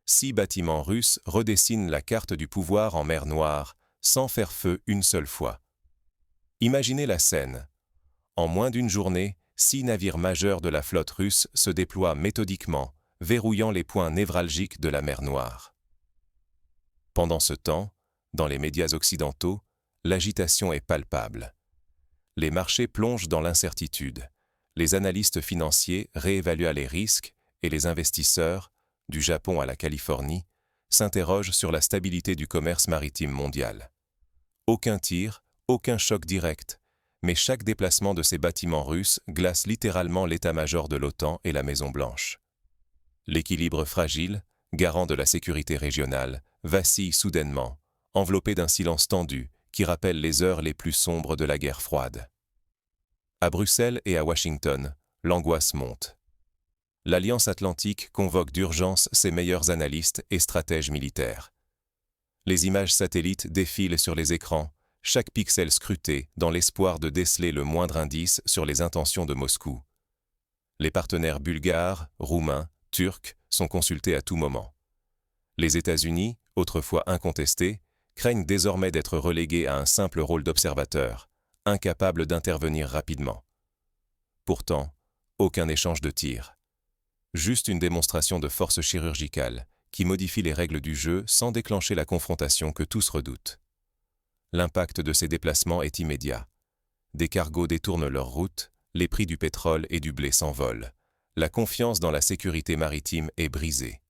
6 bâtiments russes redessinent la carte du pouvoir en mer Noire, sans faire feu une seule fois. Imaginez la scène. En moins d'une journée, 6 navires majeurs de la flotte russe se déploient méthodiquement, verrouillant les points névralgiques de la mer Noire. Pendant ce temps, dans les médias occidentaux, l'agitation est palpable. Les marchés plongent dans l'incertitude. Les analystes financiers réévaluent les risques et les investisseurs, du Japon à la Californie, s'interrogent sur la stabilité du commerce maritime mondial. Aucun tir, aucun choc direct, mais chaque déplacement de ces bâtiments russes glace littéralement l'état-major de l'OTAN et la Maison-Blanche. L'équilibre fragile, garant de la sécurité régionale, vacille soudainement, enveloppé d'un silence tendu qui rappelle les heures les plus sombres de la guerre froide. À Bruxelles et à Washington, l'angoisse monte. L'Alliance Atlantique convoque d'urgence ses meilleurs analystes et stratèges militaires. Les images satellites défilent sur les écrans, chaque pixel scruté dans l'espoir de déceler le moindre indice sur les intentions de Moscou. Les partenaires bulgares, roumains, turcs sont consultés à tout moment. Les États-Unis, autrefois incontestés, craignent désormais d'être relégués à un simple rôle d'observateur, incapables d'intervenir rapidement. Pourtant, aucun échange de tirs. Juste une démonstration de force chirurgicale qui modifie les règles du jeu sans déclencher la confrontation que tous redoutent. L'impact de ces déplacements est immédiat. Des cargos détournent leur route, les prix du pétrole et du blé s'envolent. La confiance dans la sécurité maritime est brisée.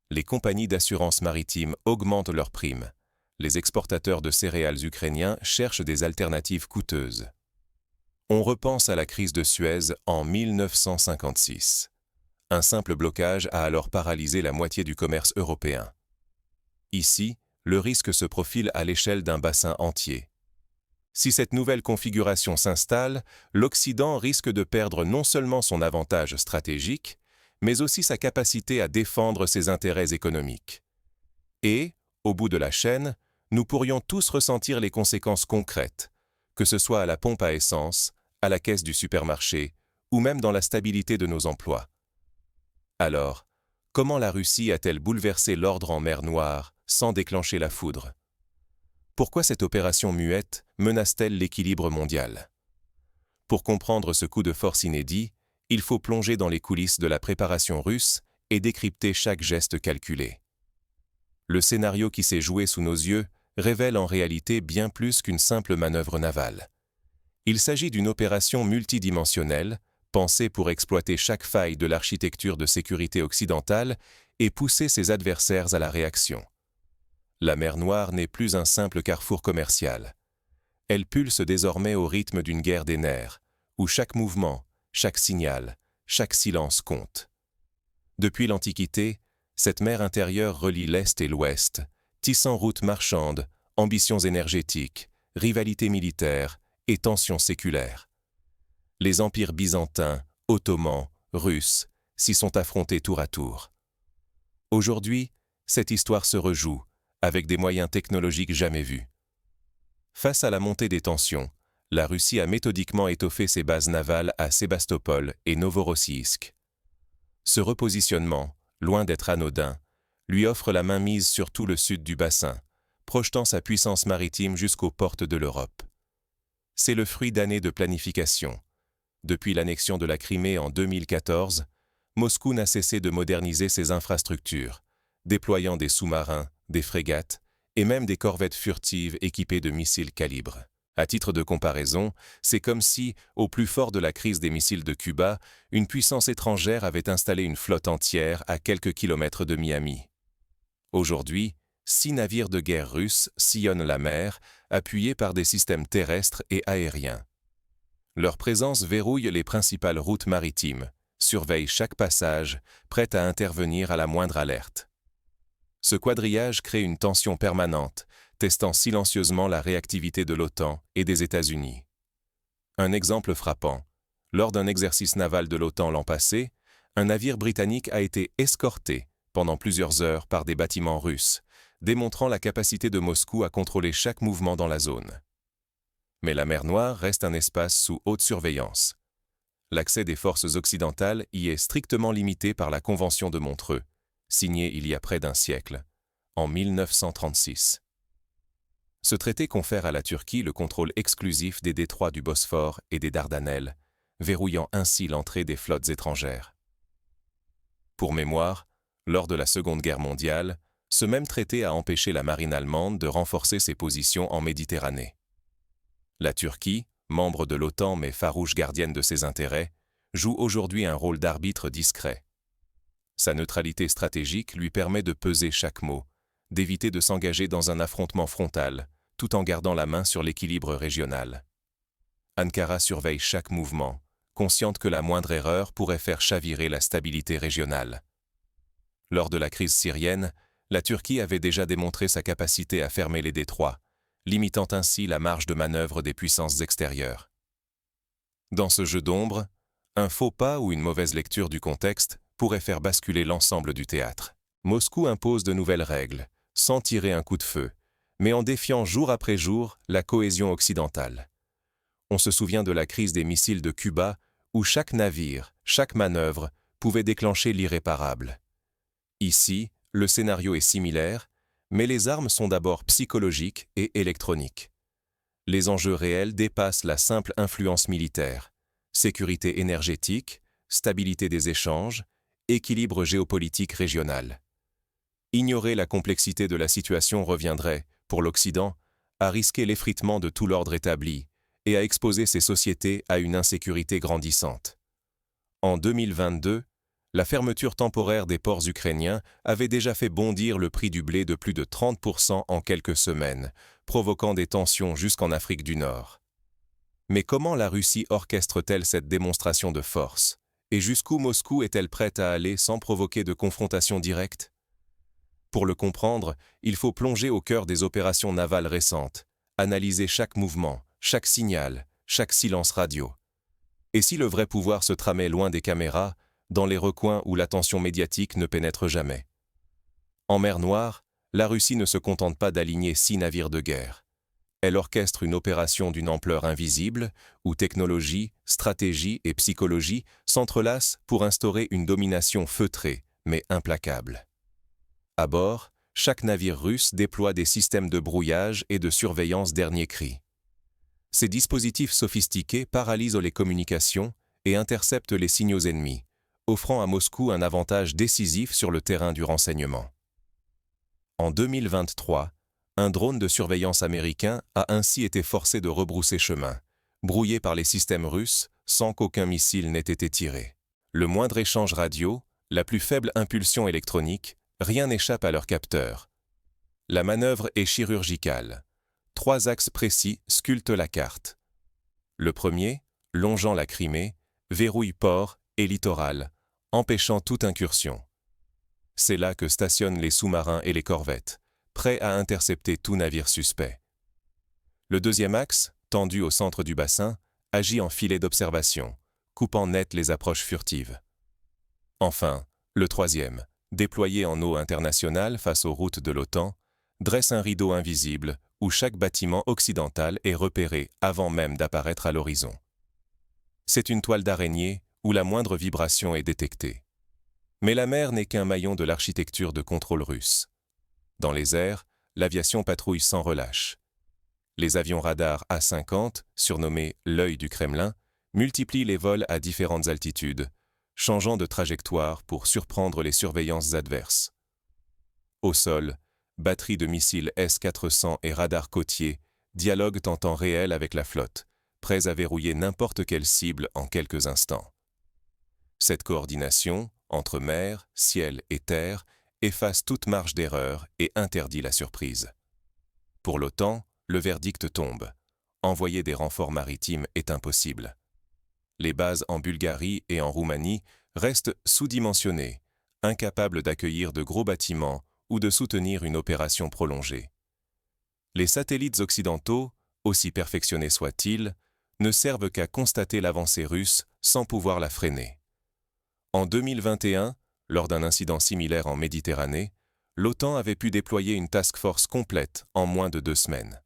Les compagnies d'assurance maritime augmentent leurs primes. Les exportateurs de céréales ukrainiens cherchent des alternatives coûteuses. On repense à la crise de Suez en 1956. Un simple blocage a alors paralysé la moitié du commerce européen. Ici, le risque se profile à l'échelle d'un bassin entier. Si cette nouvelle configuration s'installe, l'Occident risque de perdre non seulement son avantage stratégique, mais aussi sa capacité à défendre ses intérêts économiques. Et, au bout de la chaîne, nous pourrions tous ressentir les conséquences concrètes, que ce soit à la pompe à essence, à la caisse du supermarché, ou même dans la stabilité de nos emplois. Alors, comment la Russie a-t-elle bouleversé l'ordre en mer Noire sans déclencher la foudre? Pourquoi cette opération muette menace-t-elle l'équilibre mondial? Pour comprendre ce coup de force inédit, il faut plonger dans les coulisses de la préparation russe et décrypter chaque geste calculé. Le scénario qui s'est joué sous nos yeux révèle en réalité bien plus qu'une simple manœuvre navale. Il s'agit d'une opération multidimensionnelle, pensée pour exploiter chaque faille de l'architecture de sécurité occidentale et pousser ses adversaires à la réaction. La mer Noire n'est plus un simple carrefour commercial. Elle pulse désormais au rythme d'une guerre des nerfs, où chaque mouvement, chaque signal, chaque silence compte. Depuis l'Antiquité, cette mer intérieure relie l'Est et l'Ouest, tissant routes marchandes, ambitions énergétiques, rivalités militaires et tensions séculaires. Les empires byzantins, ottomans, russes s'y sont affrontés tour à tour. Aujourd'hui, cette histoire se rejoue, avec des moyens technologiques jamais vus. Face à la montée des tensions, la Russie a méthodiquement étoffé ses bases navales à Sébastopol et Novorossiysk. Ce repositionnement, loin d'être anodin, lui offre la mainmise sur tout le sud du bassin, projetant sa puissance maritime jusqu'aux portes de l'Europe. C'est le fruit d'années de planification. Depuis l'annexion de la Crimée en 2014, Moscou n'a cessé de moderniser ses infrastructures, déployant des sous-marins, des frégates et même des corvettes furtives équipées de missiles calibre. À titre de comparaison, c'est comme si, au plus fort de la crise des missiles de Cuba, une puissance étrangère avait installé une flotte entière à quelques kilomètres de Miami. Aujourd'hui, 6 navires de guerre russes sillonnent la mer, appuyés par des systèmes terrestres et aériens. Leur présence verrouille les principales routes maritimes, surveille chaque passage, prête à intervenir à la moindre alerte. Ce quadrillage crée une tension permanente, testant silencieusement la réactivité de l'OTAN et des États-Unis. Un exemple frappant. Lors d'un exercice naval de l'OTAN l'an passé, un navire britannique a été escorté pendant plusieurs heures par des bâtiments russes, démontrant la capacité de Moscou à contrôler chaque mouvement dans la zone. Mais la mer Noire reste un espace sous haute surveillance. L'accès des forces occidentales y est strictement limité par la Convention de Montreux, signé il y a près d'un siècle, en 1936. Ce traité confère à la Turquie le contrôle exclusif des détroits du Bosphore et des Dardanelles, verrouillant ainsi l'entrée des flottes étrangères. Pour mémoire, lors de la Seconde Guerre mondiale, ce même traité a empêché la marine allemande de renforcer ses positions en Méditerranée. La Turquie, membre de l'OTAN mais farouche gardienne de ses intérêts, joue aujourd'hui un rôle d'arbitre discret. Sa neutralité stratégique lui permet de peser chaque mot, d'éviter de s'engager dans un affrontement frontal, tout en gardant la main sur l'équilibre régional. Ankara surveille chaque mouvement, consciente que la moindre erreur pourrait faire chavirer la stabilité régionale. Lors de la crise syrienne, la Turquie avait déjà démontré sa capacité à fermer les détroits, limitant ainsi la marge de manœuvre des puissances extérieures. Dans ce jeu d'ombre, un faux pas ou une mauvaise lecture du contexte pourrait faire basculer l'ensemble du théâtre. Moscou impose de nouvelles règles, sans tirer un coup de feu, mais en défiant jour après jour la cohésion occidentale. On se souvient de la crise des missiles de Cuba, où chaque navire, chaque manœuvre, pouvait déclencher l'irréparable. Ici, le scénario est similaire, mais les armes sont d'abord psychologiques et électroniques. Les enjeux réels dépassent la simple influence militaire. Sécurité énergétique, stabilité des échanges, équilibre géopolitique régional. Ignorer la complexité de la situation reviendrait, pour l'Occident, à risquer l'effritement de tout l'ordre établi et à exposer ces sociétés à une insécurité grandissante. En 2022, la fermeture temporaire des ports ukrainiens avait déjà fait bondir le prix du blé de plus de 30% en quelques semaines, provoquant des tensions jusqu'en Afrique du Nord. Mais comment la Russie orchestre-t-elle cette démonstration de force? Et jusqu'où Moscou est-elle prête à aller sans provoquer de confrontation directe? Pour le comprendre, il faut plonger au cœur des opérations navales récentes, analyser chaque mouvement, chaque signal, chaque silence radio. Et si le vrai pouvoir se tramait loin des caméras, dans les recoins où l'attention médiatique ne pénètre jamais? En mer Noire, la Russie ne se contente pas d'aligner 6 navires de guerre. Elle orchestre une opération d'une ampleur invisible, où technologie, stratégie et psychologie s'entrelacent pour instaurer une domination feutrée, mais implacable. À bord, chaque navire russe déploie des systèmes de brouillage et de surveillance dernier cri. Ces dispositifs sophistiqués paralysent les communications et interceptent les signaux ennemis, offrant à Moscou un avantage décisif sur le terrain du renseignement. En 2023, un drone de surveillance américain a ainsi été forcé de rebrousser chemin, brouillé par les systèmes russes sans qu'aucun missile n'ait été tiré. Le moindre échange radio, la plus faible impulsion électronique, rien n'échappe à leur capteur. La manœuvre est chirurgicale. 3 axes précis sculptent la carte. Le premier, longeant la Crimée, verrouille port et littoral, empêchant toute incursion. C'est là que stationnent les sous-marins et les corvettes, prêts à intercepter tout navire suspect. Le deuxième axe, tendu au centre du bassin, agit en filet d'observation, coupant net les approches furtives. Enfin, le troisième, déployé en eau internationale face aux routes de l'OTAN, dresse un rideau invisible où chaque bâtiment occidental est repéré avant même d'apparaître à l'horizon. C'est une toile d'araignée où la moindre vibration est détectée. Mais la mer n'est qu'un maillon de l'architecture de contrôle russe. Dans les airs, l'aviation patrouille sans relâche. Les avions radars A-50, surnommés « l'œil du Kremlin », multiplient les vols à différentes altitudes, changeant de trajectoire pour surprendre les surveillances adverses. Au sol, batteries de missiles S-400 et radars côtiers dialoguent en temps réel avec la flotte, prêts à verrouiller n'importe quelle cible en quelques instants. Cette coordination, entre mer, ciel et terre, efface toute marge d'erreur et interdit la surprise. Pour l'OTAN, le verdict tombe. Envoyer des renforts maritimes est impossible. Les bases en Bulgarie et en Roumanie restent sous-dimensionnées, incapables d'accueillir de gros bâtiments ou de soutenir une opération prolongée. Les satellites occidentaux, aussi perfectionnés soient-ils, ne servent qu'à constater l'avancée russe sans pouvoir la freiner. En 2021, lors d'un incident similaire en Méditerranée, l'OTAN avait pu déployer une task force complète en moins de 2 semaines.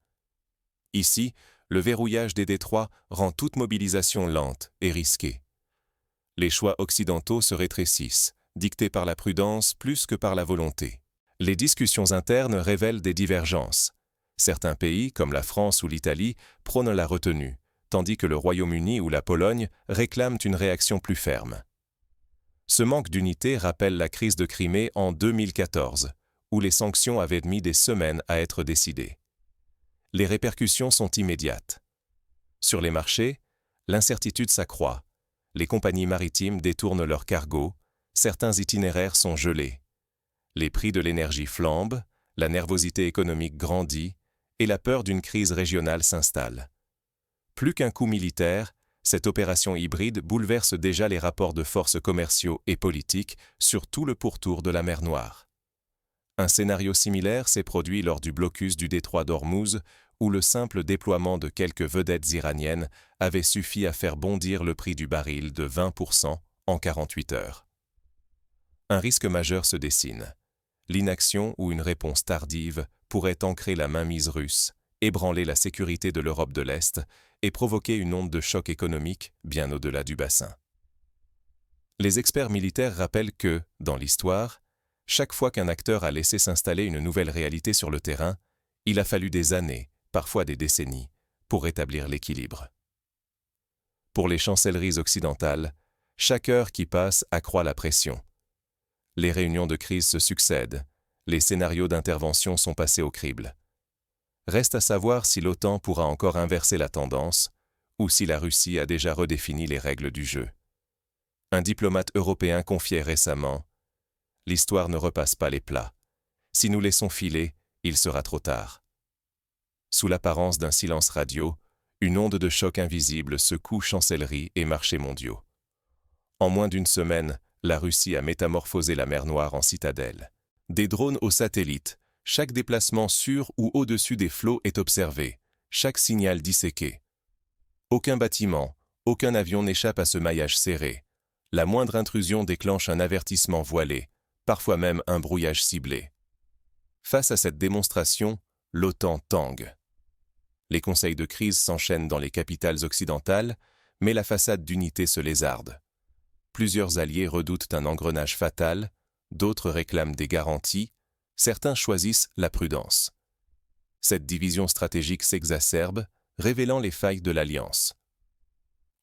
Ici, le verrouillage des détroits rend toute mobilisation lente et risquée. Les choix occidentaux se rétrécissent, dictée par la prudence plus que par la volonté. Les discussions internes révèlent des divergences. Certains pays, comme la France ou l'Italie, prônent la retenue, tandis que le Royaume-Uni ou la Pologne réclament une réaction plus ferme. Ce manque d'unité rappelle la crise de Crimée en 2014, où les sanctions avaient mis des semaines à être décidées. Les répercussions sont immédiates. Sur les marchés, l'incertitude s'accroît. Les compagnies maritimes détournent leurs cargos, certains itinéraires sont gelés. Les prix de l'énergie flambent, la nervosité économique grandit et la peur d'une crise régionale s'installe. Plus qu'un coup militaire, cette opération hybride bouleverse déjà les rapports de force commerciaux et politiques sur tout le pourtour de la mer Noire. Un scénario similaire s'est produit lors du blocus du détroit d'Ormuz, où le simple déploiement de quelques vedettes iraniennes avait suffi à faire bondir le prix du baril de 20% en 48 heures. Un risque majeur se dessine. L'inaction ou une réponse tardive pourrait ancrer la mainmise russe, ébranler la sécurité de l'Europe de l'Est et provoquer une onde de choc économique bien au-delà du bassin. Les experts militaires rappellent que, dans l'histoire, chaque fois qu'un acteur a laissé s'installer une nouvelle réalité sur le terrain, il a fallu des années, parfois des décennies, pour rétablir l'équilibre. Pour les chancelleries occidentales, chaque heure qui passe accroît la pression. Les réunions de crise se succèdent, les scénarios d'intervention sont passés au crible. Reste à savoir si l'OTAN pourra encore inverser la tendance ou si la Russie a déjà redéfini les règles du jeu. Un diplomate européen confiait récemment « L'histoire ne repasse pas les plats. Si nous laissons filer, il sera trop tard. » Sous l'apparence d'un silence radio, une onde de choc invisible secoue chancellerie et marchés mondiaux. En moins d'une semaine, la Russie a métamorphosé la mer Noire en citadelle. Des drones aux satellites, chaque déplacement sur ou au-dessus des flots est observé, chaque signal disséqué. Aucun bâtiment, aucun avion n'échappe à ce maillage serré. La moindre intrusion déclenche un avertissement voilé, parfois même un brouillage ciblé. Face à cette démonstration, l'OTAN tangue. Les conseils de crise s'enchaînent dans les capitales occidentales, mais la façade d'unité se lézarde. Plusieurs alliés redoutent un engrenage fatal, d'autres réclament des garanties, certains choisissent la prudence. Cette division stratégique s'exacerbe, révélant les failles de l'Alliance.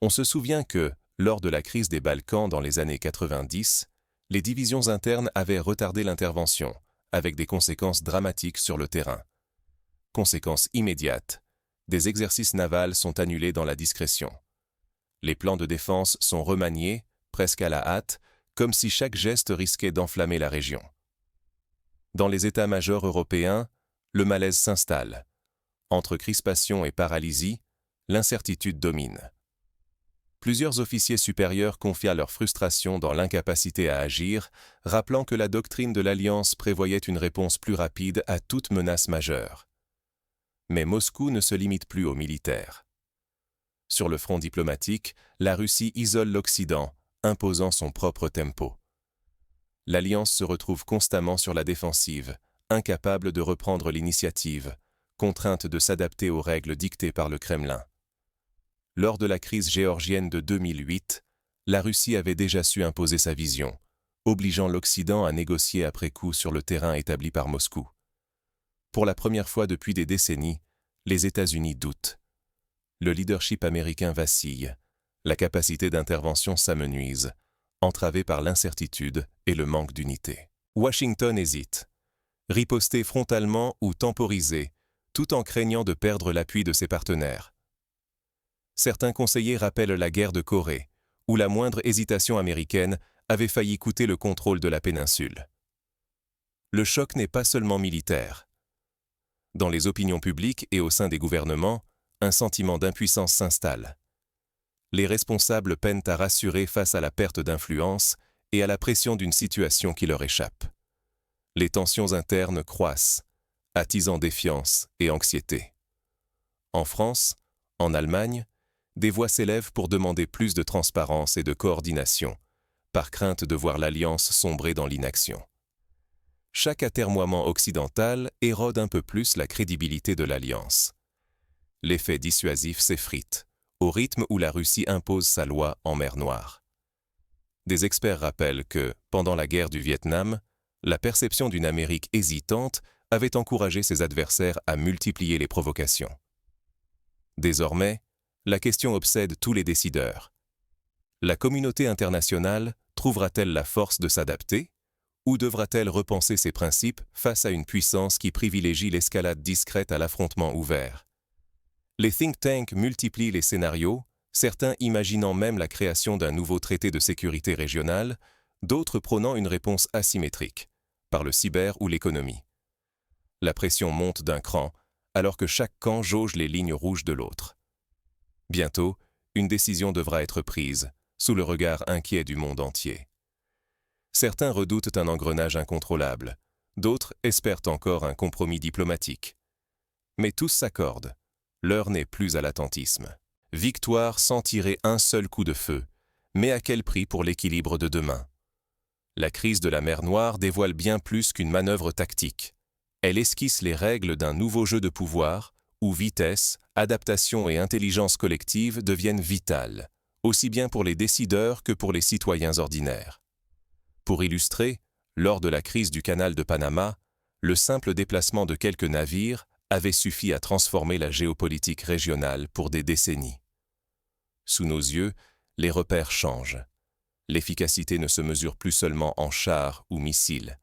On se souvient que, lors de la crise des Balkans dans les années 90, les divisions internes avaient retardé l'intervention, avec des conséquences dramatiques sur le terrain. Conséquences immédiates, des exercices navals sont annulés dans la discrétion. Les plans de défense sont remaniés, presque à la hâte, comme si chaque geste risquait d'enflammer la région. Dans les états-majors européens, le malaise s'installe. Entre crispation et paralysie, l'incertitude domine. Plusieurs officiers supérieurs confient leur frustration dans l'incapacité à agir, rappelant que la doctrine de l'Alliance prévoyait une réponse plus rapide à toute menace majeure. Mais Moscou ne se limite plus aux militaires. Sur le front diplomatique, la Russie isole l'Occident, imposant son propre tempo. L'Alliance se retrouve constamment sur la défensive, incapable de reprendre l'initiative, contrainte de s'adapter aux règles dictées par le Kremlin. Lors de la crise géorgienne de 2008, la Russie avait déjà su imposer sa vision, obligeant l'Occident à négocier après coup sur le terrain établi par Moscou. Pour la première fois depuis des décennies, les États-Unis doutent. Le leadership américain vacille, la capacité d'intervention s'amenuise, entravée par l'incertitude et le manque d'unité. Washington hésite. Riposter frontalement ou temporiser, tout en craignant de perdre l'appui de ses partenaires. Certains conseillers rappellent la guerre de Corée, où la moindre hésitation américaine avait failli coûter le contrôle de la péninsule. Le choc n'est pas seulement militaire. Dans les opinions publiques et au sein des gouvernements, un sentiment d'impuissance s'installe. Les responsables peinent à rassurer face à la perte d'influence et à la pression d'une situation qui leur échappe. Les tensions internes croissent, attisant défiance et anxiété. En France, en Allemagne, des voix s'élèvent pour demander plus de transparence et de coordination, par crainte de voir l'Alliance sombrer dans l'inaction. Chaque atermoiement occidental érode un peu plus la crédibilité de l'Alliance. L'effet dissuasif s'effrite, au rythme où la Russie impose sa loi en mer Noire. Des experts rappellent que, pendant la guerre du Vietnam, la perception d'une Amérique hésitante avait encouragé ses adversaires à multiplier les provocations. Désormais, la question obsède tous les décideurs. La communauté internationale trouvera-t-elle la force de s'adapter ou devra-t-elle repenser ses principes face à une puissance qui privilégie l'escalade discrète à l'affrontement ouvert? Les think tanks multiplient les scénarios, certains imaginant même la création d'un nouveau traité de sécurité régionale, d'autres prônant une réponse asymétrique, par le cyber ou l'économie. La pression monte d'un cran, alors que chaque camp jauge les lignes rouges de l'autre. Bientôt, une décision devra être prise, sous le regard inquiet du monde entier. Certains redoutent un engrenage incontrôlable, d'autres espèrent encore un compromis diplomatique. Mais tous s'accordent, l'heure n'est plus à l'attentisme. Victoire sans tirer un seul coup de feu, mais à quel prix pour l'équilibre de demain? La crise de la mer Noire dévoile bien plus qu'une manœuvre tactique. Elle esquisse les règles d'un nouveau jeu de pouvoir où vitesse, adaptation et intelligence collective deviennent vitales, aussi bien pour les décideurs que pour les citoyens ordinaires. Pour illustrer, lors de la crise du canal de Panama, le simple déplacement de quelques navires avait suffi à transformer la géopolitique régionale pour des décennies. Sous nos yeux, les repères changent. L'efficacité ne se mesure plus seulement en chars ou missiles,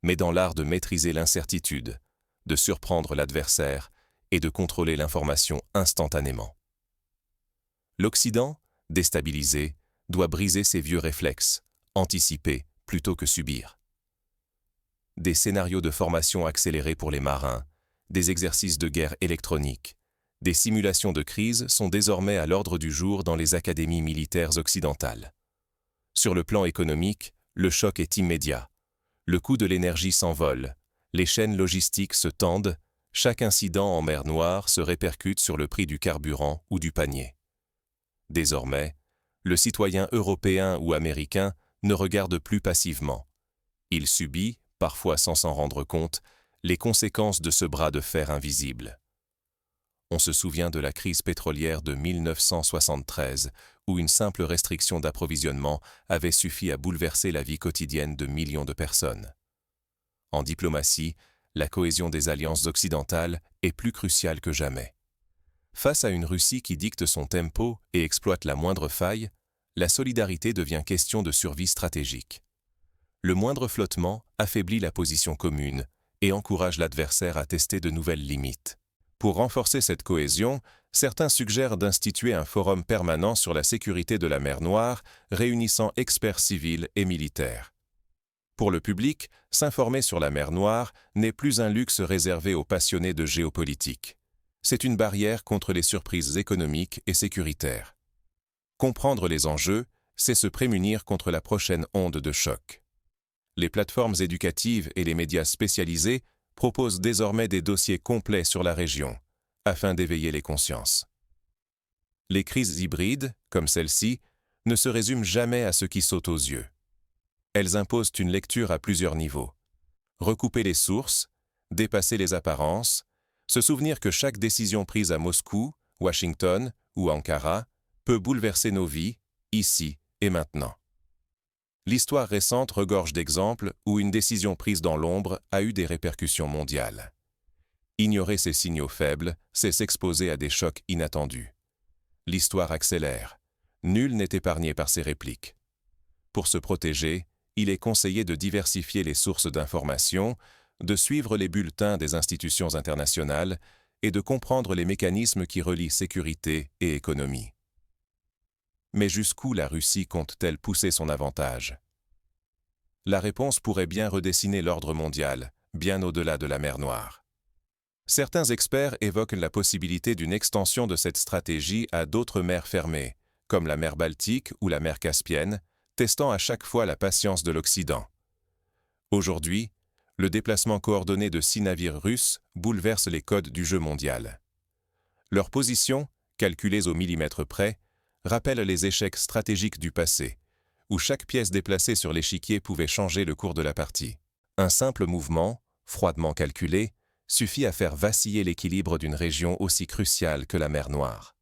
mais dans l'art de maîtriser l'incertitude, de surprendre l'adversaire et de contrôler l'information instantanément. L'Occident, déstabilisé, doit briser ses vieux réflexes, anticiper plutôt que subir. Des scénarios de formation accélérés pour les marins, des exercices de guerre électronique, des simulations de crise sont désormais à l'ordre du jour dans les académies militaires occidentales. Sur le plan économique, le choc est immédiat. Le coût de l'énergie s'envole, les chaînes logistiques se tendent, chaque incident en mer Noire se répercute sur le prix du carburant ou du panier. Désormais, le citoyen européen ou américain ne regarde plus passivement. Il subit, parfois sans s'en rendre compte, les conséquences de ce bras de fer invisible. On se souvient de la crise pétrolière de 1973, où une simple restriction d'approvisionnement avait suffi à bouleverser la vie quotidienne de millions de personnes. En diplomatie, la cohésion des alliances occidentales est plus cruciale que jamais. Face à une Russie qui dicte son tempo et exploite la moindre faille, la solidarité devient question de survie stratégique. Le moindre flottement affaiblit la position commune et encourage l'adversaire à tester de nouvelles limites. Pour renforcer cette cohésion, certains suggèrent d'instituer un forum permanent sur la sécurité de la mer Noire, réunissant experts civils et militaires. Pour le public, s'informer sur la mer Noire n'est plus un luxe réservé aux passionnés de géopolitique. C'est une barrière contre les surprises économiques et sécuritaires. Comprendre les enjeux, c'est se prémunir contre la prochaine onde de choc. Les plateformes éducatives et les médias spécialisés proposent désormais des dossiers complets sur la région, afin d'éveiller les consciences. Les crises hybrides, comme celle-ci, ne se résument jamais à ce qui saute aux yeux. Elles imposent une lecture à plusieurs niveaux. Recouper les sources, dépasser les apparences, se souvenir que chaque décision prise à Moscou, Washington ou Ankara peut bouleverser nos vies, ici et maintenant. L'histoire récente regorge d'exemples où une décision prise dans l'ombre a eu des répercussions mondiales. Ignorer ces signaux faibles, c'est s'exposer à des chocs inattendus. L'histoire accélère. Nul n'est épargné par ces répliques. Pour se protéger, il est conseillé de diversifier les sources d'information, de suivre les bulletins des institutions internationales et de comprendre les mécanismes qui relient sécurité et économie. Mais jusqu'où la Russie compte-t-elle pousser son avantage? La réponse pourrait bien redessiner l'ordre mondial, bien au-delà de la mer Noire. Certains experts évoquent la possibilité d'une extension de cette stratégie à d'autres mers fermées, comme la mer Baltique ou la mer Caspienne, testant à chaque fois la patience de l'Occident. Aujourd'hui, le déplacement coordonné de 6 navires russes bouleverse les codes du jeu mondial. Leur position, calculée au millimètre près, rappelle les échecs stratégiques du passé, où chaque pièce déplacée sur l'échiquier pouvait changer le cours de la partie. Un simple mouvement, froidement calculé, suffit à faire vaciller l'équilibre d'une région aussi cruciale que la mer Noire.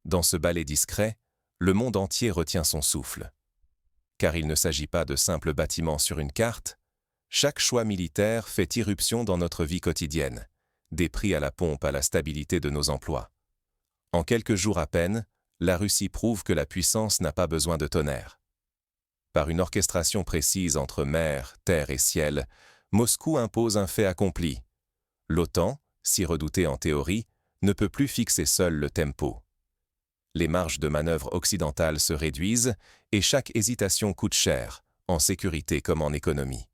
Dans ce ballet discret, le monde entier retient son souffle. car il ne s'agit pas de simples bâtiments sur une carte. Chaque choix militaire fait irruption dans notre vie quotidienne, des prix à la pompe à la stabilité de nos emplois. En quelques jours à peine, la Russie prouve que la puissance n'a pas besoin de tonnerre. Par une orchestration précise entre mer, terre et ciel, Moscou impose un fait accompli. L'OTAN, si redoutée en théorie, ne peut plus fixer seule le tempo. Les marges de manœuvre occidentales se réduisent et chaque hésitation coûte cher, en sécurité comme en économie.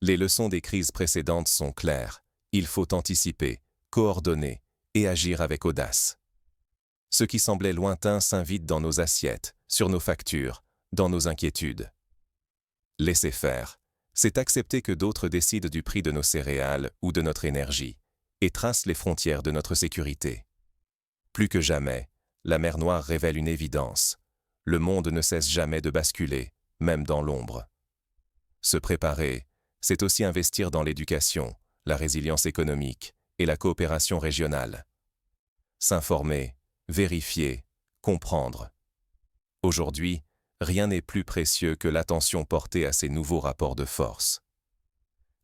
Les leçons des crises précédentes sont claires. Il faut anticiper, coordonner et agir avec audace. Ce qui semblait lointain s'invite dans nos assiettes, sur nos factures, dans nos inquiétudes. Laisser faire, c'est accepter que d'autres décident du prix de nos céréales ou de notre énergie, et tracent les frontières de notre sécurité. Plus que jamais, la mer Noire révèle une évidence. Le monde ne cesse jamais de basculer, même dans l'ombre. Se préparer, c'est aussi investir dans l'éducation, la résilience économique et la coopération régionale. S'informer, vérifier, comprendre. Aujourd'hui, rien n'est plus précieux que l'attention portée à ces nouveaux rapports de force.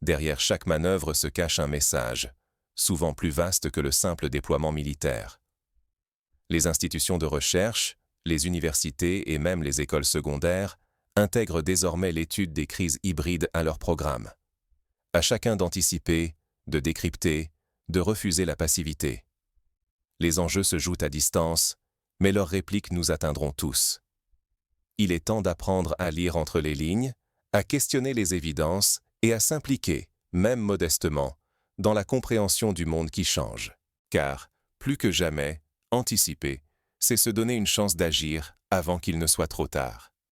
Derrière chaque manœuvre se cache un message, souvent plus vaste que le simple déploiement militaire. Les institutions de recherche, les universités et même les écoles secondaires intègrent désormais l'étude des crises hybrides à leur programme. À chacun d'anticiper, de décrypter, de refuser la passivité. Les enjeux se jouent à distance, mais leurs répliques nous atteindront tous. Il est temps d'apprendre à lire entre les lignes, à questionner les évidences et à s'impliquer, même modestement, dans la compréhension du monde qui change. Car, plus que jamais, anticiper, c'est se donner une chance d'agir avant qu'il ne soit trop tard.